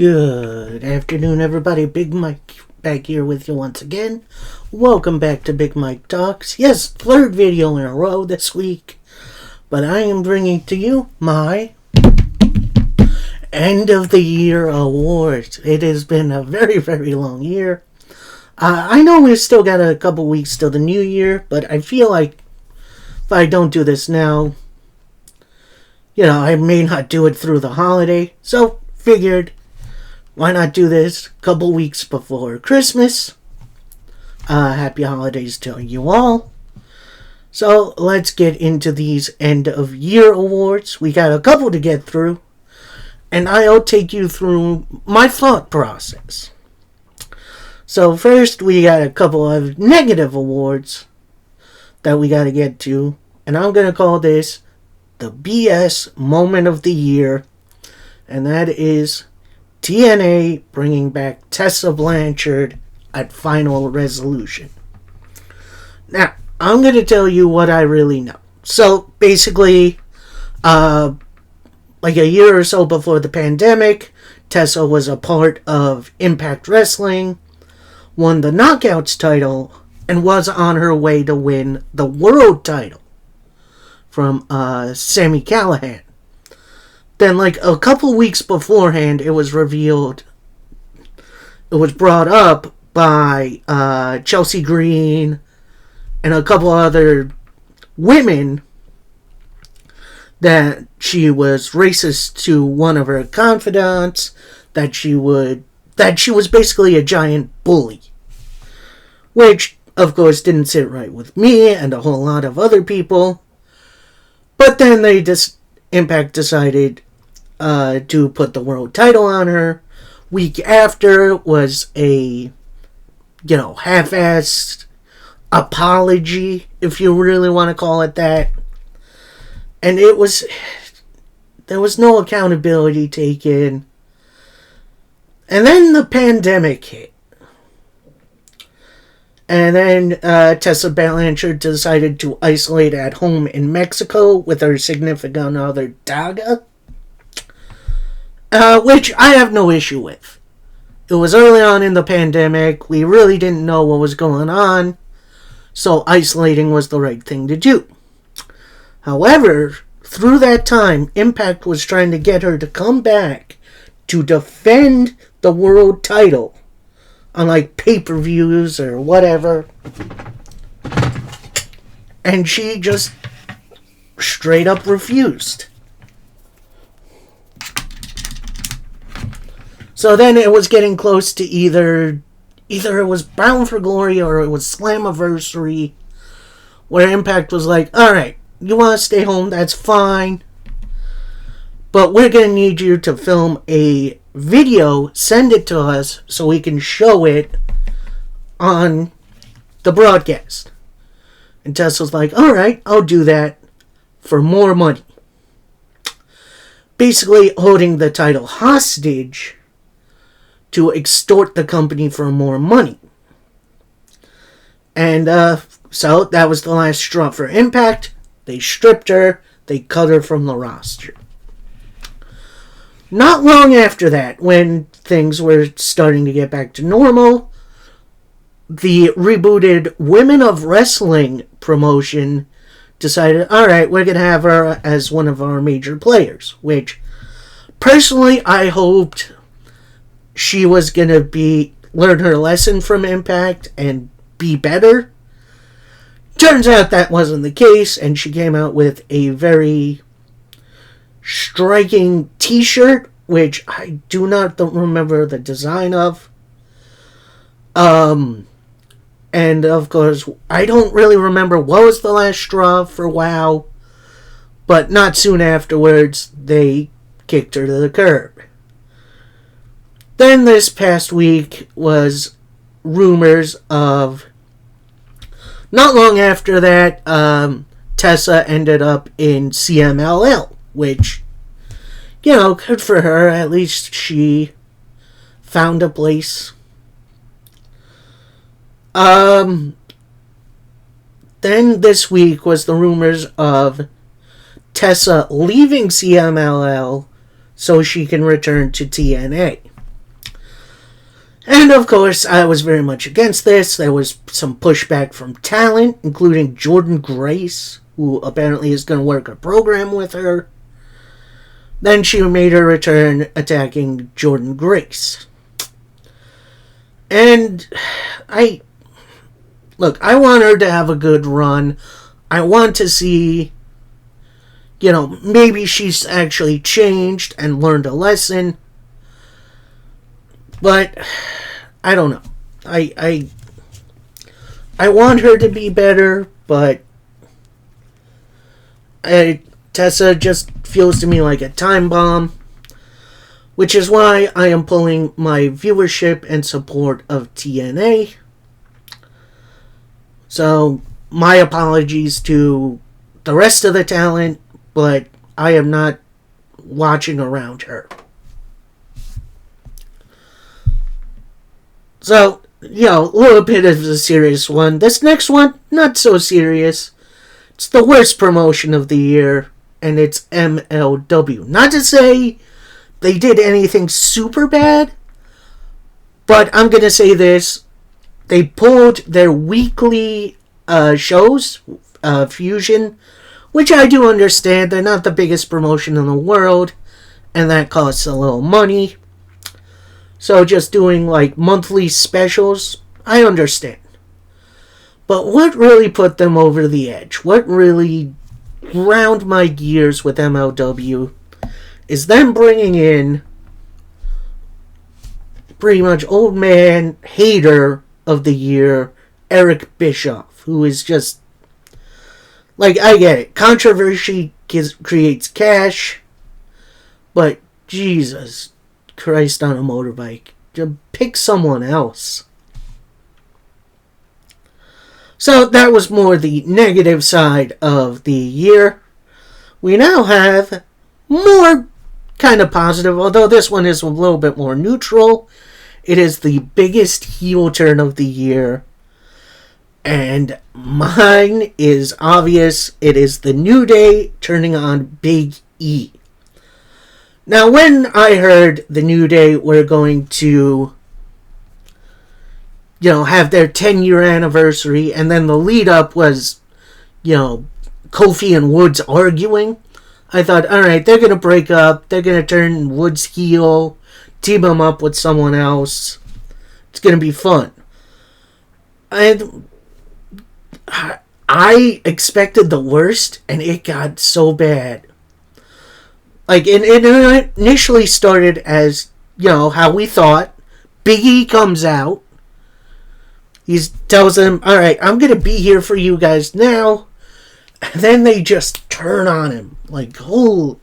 Good afternoon, everybody. Big Mike back here with you once again. Welcome back to Big Mike Talks. Yes, third video in a row this week. But I am bringing to you my end of the year awards. It has been a very, very long year. I know we've still got a couple weeks till the new year, but I feel like if I don't do this now, I may not do it through the holiday. So, figured, why not do this a couple weeks before Christmas? Happy holidays to you all. So, let's get into these end of year awards. We got a couple to get through, and I'll take you through my thought process. So, first, we got a couple of negative awards that we got to get to, and I'm going to call this the BS moment of the year, and that is TNA bringing back Tessa Blanchard at Final Resolution. Now, I'm going to tell you what I really know. So, basically, like a year or so before the pandemic, Tessa was a part of Impact Wrestling, won the Knockouts title, and was on her way to win the World title from Sami Callihan. Then, like a couple weeks beforehand, it was revealed, it was brought up by Chelsea Green and a couple other women that she was racist to one of her confidants, that she was basically a giant bully. Which, of course, didn't sit right with me and a whole lot of other people. But then Impact decided to put the world title on her. Week after was a, half-assed apology, if you really want to call it that. And there was no accountability taken. And then the pandemic hit. And then Tessa Blanchard decided to isolate at home in Mexico with her significant other, Daga. Which I have no issue with. It was early on in the pandemic. We really didn't know what was going on. So isolating was the right thing to do. However, through that time, Impact was trying to get her to come back to defend the world title on like pay-per-views or whatever. And she just straight up refused. So then it was getting close to either it was Bound for Glory or it was Slammiversary, where Impact was like, alright, you want to stay home, that's fine, but we're going to need you to film a video, send it to us so we can show it on the broadcast. And Tessa's like, alright, I'll do that for more money. Basically holding the title hostage to extort the company for more money. And so that was the last straw for Impact. They stripped her, they cut her from the roster. Not long after that, when things were starting to get back to normal, the rebooted Women of Wrestling promotion decided, alright, we're going to have her as one of our major players. Which, personally, I hoped she was going to learn her lesson from Impact and be better. Turns out that wasn't the case, and she came out with a very striking t-shirt, which I do not remember the design of. And of course, I don't really remember what was the last straw for WoW, but not soon afterwards, they kicked her to the curb. Then this past week was rumors of, not long after that, Tessa ended up in CMLL, which, good for her. At least she found a place. Then this week was the rumors of Tessa leaving CMLL so she can return to TNA. And of course, I was very much against this. There was some pushback from talent, including Jordan Grace, who apparently is going to work a program with her. Then she made her return attacking Jordan Grace. And I want her to have a good run. I want to see, maybe she's actually changed and learned a lesson. But I don't know. I want her to be better, but Tessa just feels to me like a time bomb, which is why I am pulling my viewership and support of TNA. So, my apologies to the rest of the talent, but I am not watching around her. So, a little bit of a serious one. This next one, not so serious. It's the worst promotion of the year, and it's MLW. Not to say they did anything super bad, but I'm going to say this. They pulled their weekly shows, Fusion, which I do understand. They're not the biggest promotion in the world, and that costs a little money. So just doing like monthly specials, I understand. But what really put them over the edge, what really ground my gears with MLW, is them bringing in pretty much old man hater of the year, Eric Bischoff, who is just, like, I get it, controversy creates cash, but Jesus Christ on a motorbike, just pick someone else. So that was more the negative side of the year. We now have more kind of positive, although this one is a little bit more neutral. It is the biggest heel turn of the year, and mine is obvious. It is the New Day turning on Big E. Now, when I heard the New Day were going to, have their 10-year anniversary, and then the lead-up was, Kofi and Woods arguing, I thought, alright, they're going to break up, they're going to turn Woods heel, team him up with someone else. It's going to be fun. And I expected the worst, and it got so bad. Like, it initially started as, how we thought. Big E comes out. He tells them, alright, I'm going to be here for you guys now. And then they just turn on him. Like, holy.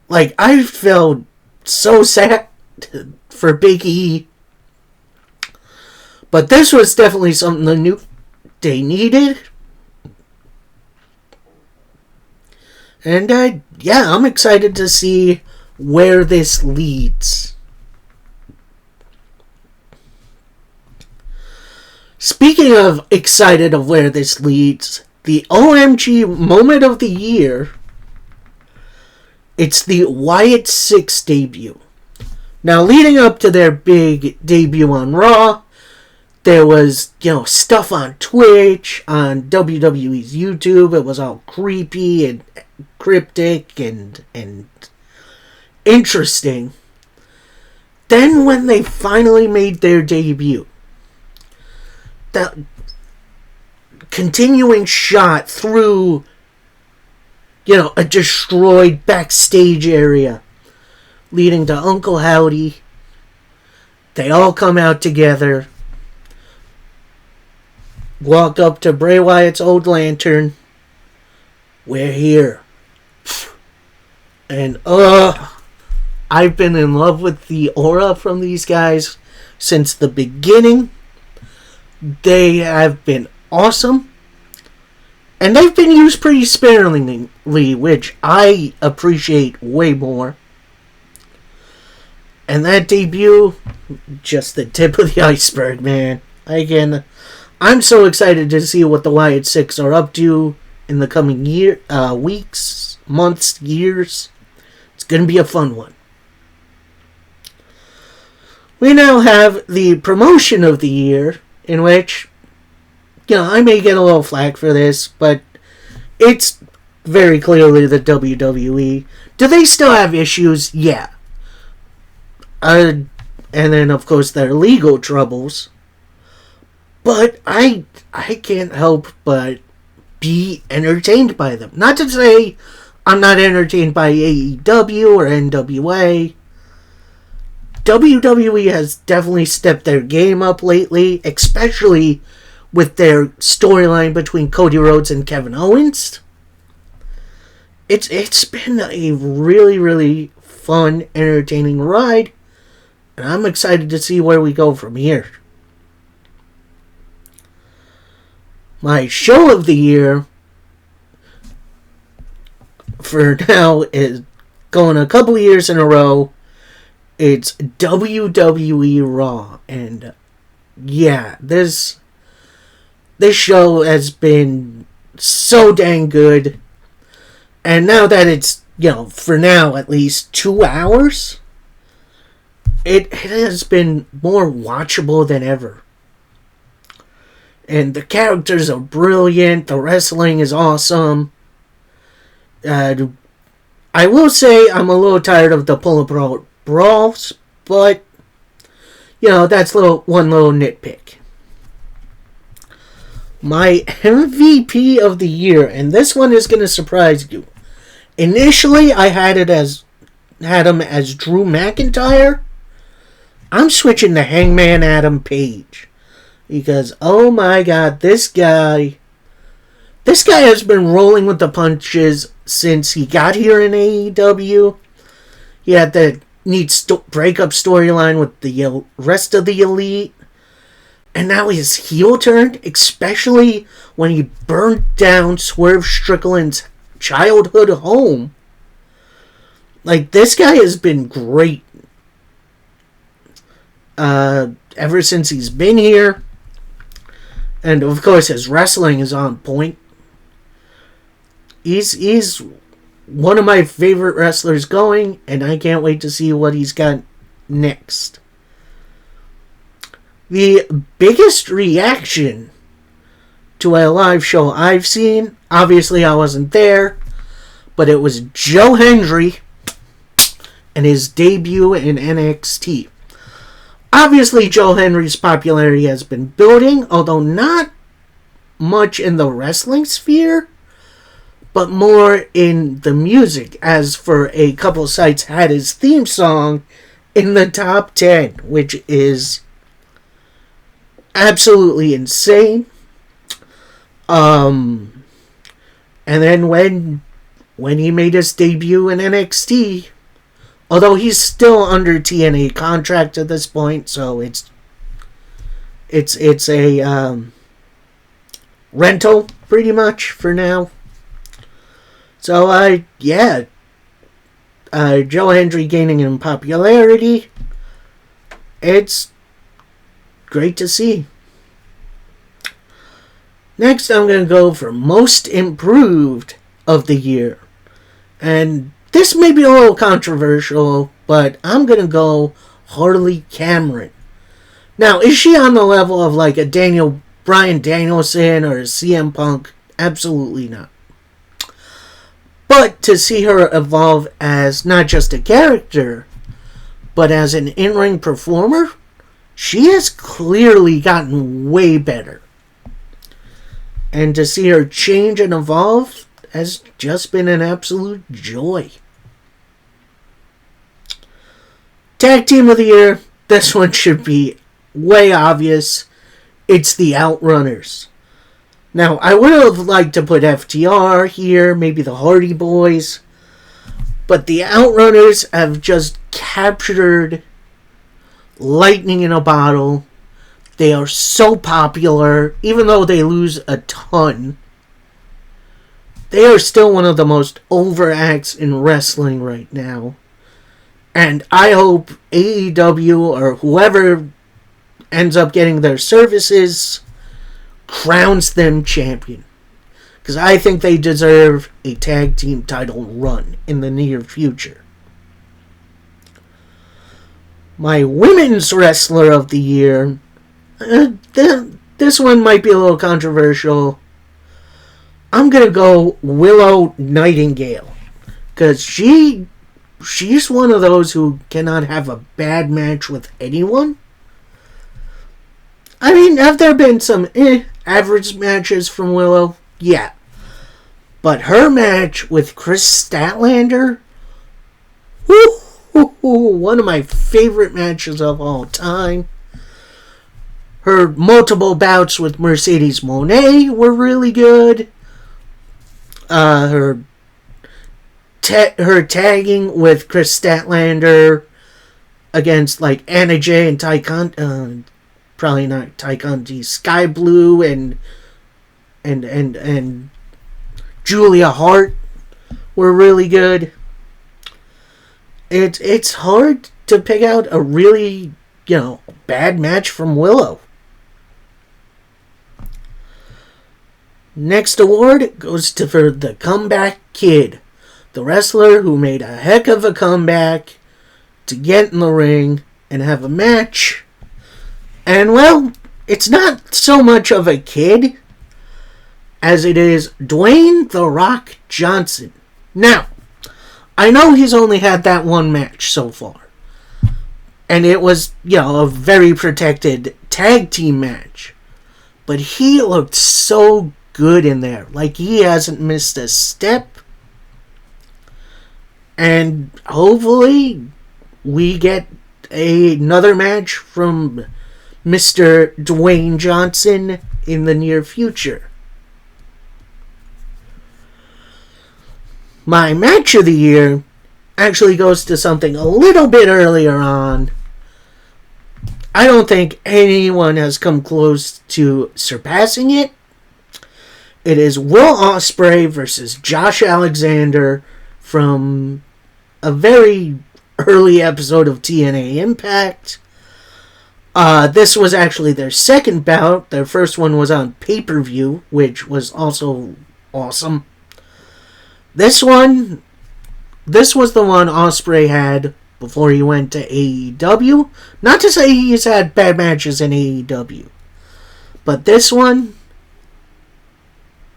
Like, I felt so sad for Big E. But this was definitely something the New Day needed. And, I'm excited to see where this leads. Speaking of excited of where this leads, the OMG moment of the year, it's the Wyatt Six debut. Now, leading up to their big debut on Raw, there was, stuff on Twitch, on WWE's YouTube. It was all creepy and cryptic and interesting. Then when they finally made their debut, that continuing shot through, a destroyed backstage area leading to Uncle Howdy. They all come out together, walk up to Bray Wyatt's old lantern. We're here. And, I've been in love with the aura from these guys since the beginning. They have been awesome. And they've been used pretty sparingly, which I appreciate way more. And that debut, just the tip of the iceberg, man. Again, I'm so excited to see what the Wyatt Six are up to in the coming weeks, months, years. It's going to be a fun one. we now have the promotion of the year, in which, I may get a little flack for this, but it's very clearly the WWE. Do they still have issues? Yeah. And then, of course, their legal troubles. But I can't help but be entertained by them. Not to say I'm not entertained by AEW or NWA. WWE has definitely stepped their game up lately, especially with their storyline between Cody Rhodes and Kevin Owens. It's been a really, really fun, entertaining ride, and I'm excited to see where we go from here. My show of the year for now is going a couple years in a row. It's WWE Raw, and yeah, this show has been so dang good. And now that it's, for now at least 2 hours, it has been more watchable than ever. And the characters are brilliant, the wrestling is awesome. I will say I'm a little tired of the pull-apart brawls, but, that's one little nitpick. My MVP of the year, and this one is going to surprise you. Initially, I had him as Drew McIntyre. I'm switching to Hangman Adam Page. Because, oh my god, this guy has been rolling with the punches since he got here in AEW. He had the neat breakup storyline with the rest of the Elite. And now his heel turn, especially when he burned down Swerve Strickland's childhood home. Like, this guy has been great ever since he's been here. And of course his wrestling is on point. He's one of my favorite wrestlers going, and I can't wait to see what he's got next. The biggest reaction to a live show I've seen, obviously I wasn't there, but it was Joe Hendry and his debut in NXT. Obviously, Joe Hendry's popularity has been building, although not much in the wrestling sphere, but more in the music, as for a couple sites had his theme song in the top 10, which is absolutely insane. And then when he made his debut in NXT, although he's still under TNA contract at this point, so it's a rental pretty much for now. So Joe Hendry gaining in popularity. It's great to see. Next, I'm going to go for Most Improved of the Year. And this may be a little controversial, but I'm going to go Harley Cameron. Now, is she on the level of like a Bryan Danielson or a CM Punk? Absolutely not. But to see her evolve as not just a character, but as an in-ring performer, she has clearly gotten way better. And to see her change and evolve has just been an absolute joy. Tag Team of the Year, this one should be way obvious. It's the Outrunners. Now, I would have liked to put FTR here, maybe the Hardy Boys, but the Outrunners have just captured lightning in a bottle. They are so popular, even though they lose a ton. They are still one of the most over acts in wrestling right now. And I hope AEW or whoever ends up getting their services crowns them champion. Because I think they deserve a tag team title run in the near future. My women's wrestler of the year. This one might be a little controversial. I'm gonna go Willow Nightingale, because she's one of those who cannot have a bad match with anyone. I mean, have there been some average matches from Willow? Yeah. But her match with Chris Statlander, one of my favorite matches of all time. Her multiple bouts with Mercedes Moné were really good. Her tagging with Chris Statlander against like Anna Jay and Ty Conti, probably not Ty Conti, Sky Blue and Julia Hart were really good. It's hard to pick out a really, bad match from Willow. Next award goes for the Comeback Kid, the wrestler who made a heck of a comeback to get in the ring and have a match. And well, it's not so much of a kid as it is Dwayne "The Rock" Johnson. Now, I know he's only had that one match so far. And it was, a very protected tag team match. But he looked so good in there. Like, he hasn't missed a step. And hopefully we get another match from Mr. Dwayne Johnson in the near future. My match of the year actually goes to something a little bit earlier on. I don't think anyone has come close to surpassing it. It is Will Ospreay versus Josh Alexander from a very early episode of TNA Impact. This was actually their second bout. Their first one was on pay-per-view, which was also awesome. This was the one Ospreay had before he went to AEW. Not to say he's had bad matches in AEW, but this one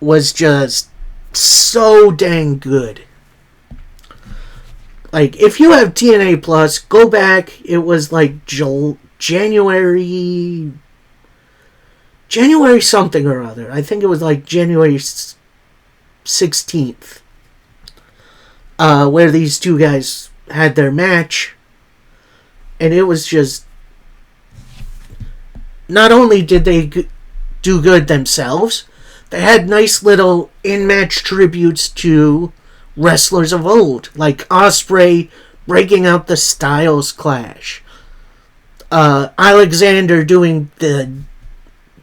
was just so dang good. Like, if you have TNA Plus, go back. It was like January something or other. I think it was like January 16th. Where these two guys had their match. And it was just... Not only did they do good themselves, they had nice little in-match tributes to wrestlers of old. Like Ospreay breaking out the Styles Clash. Alexander doing the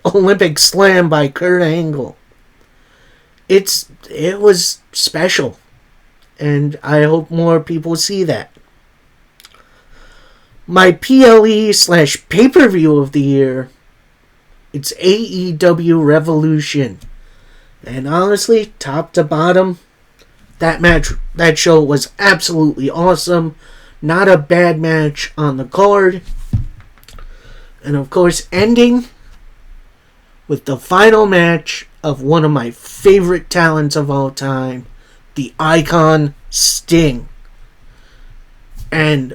Olympic Slam by Kurt Angle. It was special. And I hope more people see that. My PLE/pay-per-view of the year, it's AEW Revolution. And honestly, top to bottom, that show was absolutely awesome. Not a bad match on the card. And of course, ending with the final match of one of my favorite talents of all time, the Icon Sting. And,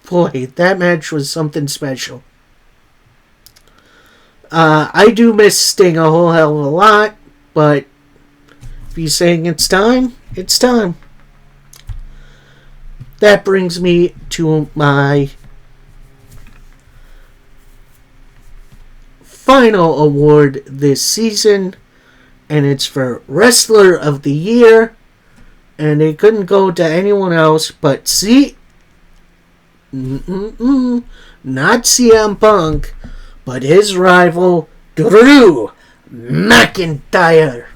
boy, that match was something special. I do miss Sting a whole hell of a lot, but if he's saying it's time, it's time. That brings me to my final award this season, and it's for Wrestler of the Year. And it couldn't go to anyone else but not CM Punk, but his rival, Drew McIntyre.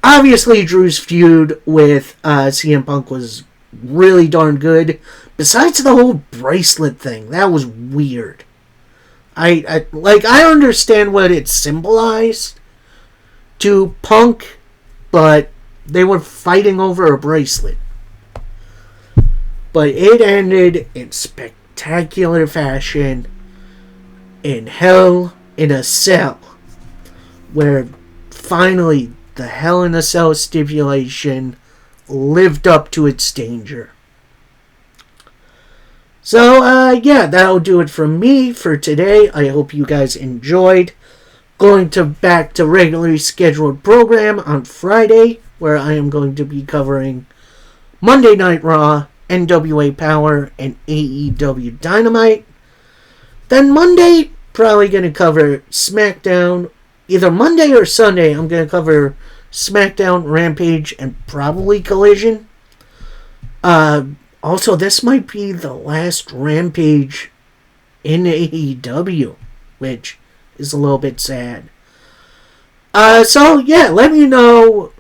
Obviously, Drew's feud with CM Punk was really darn good. Besides the whole bracelet thing, that was weird. I understand what it symbolized to Punk, but they were fighting over a bracelet. But it ended in spectacular spectacular fashion in Hell in a Cell, where finally the Hell in a Cell stipulation lived up to its danger. So, yeah, that'll do it from me for today. I hope you guys enjoyed. Going back to regularly scheduled program on Friday, where I am going to be covering Monday Night Raw, NWA Power, and AEW Dynamite. Then Monday, probably going to cover SmackDown. Either Monday or Sunday, I'm going to cover SmackDown, Rampage, and probably Collision. Also, this might be the last Rampage in AEW, which is a little bit sad. So, yeah, let me know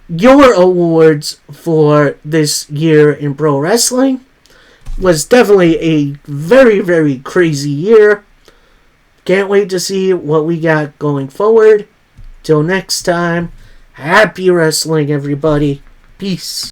your awards for this year in pro wrestling. Was definitely a very, very crazy year. Can't wait to see what we got going forward. Till next time, happy wrestling, everybody. Peace.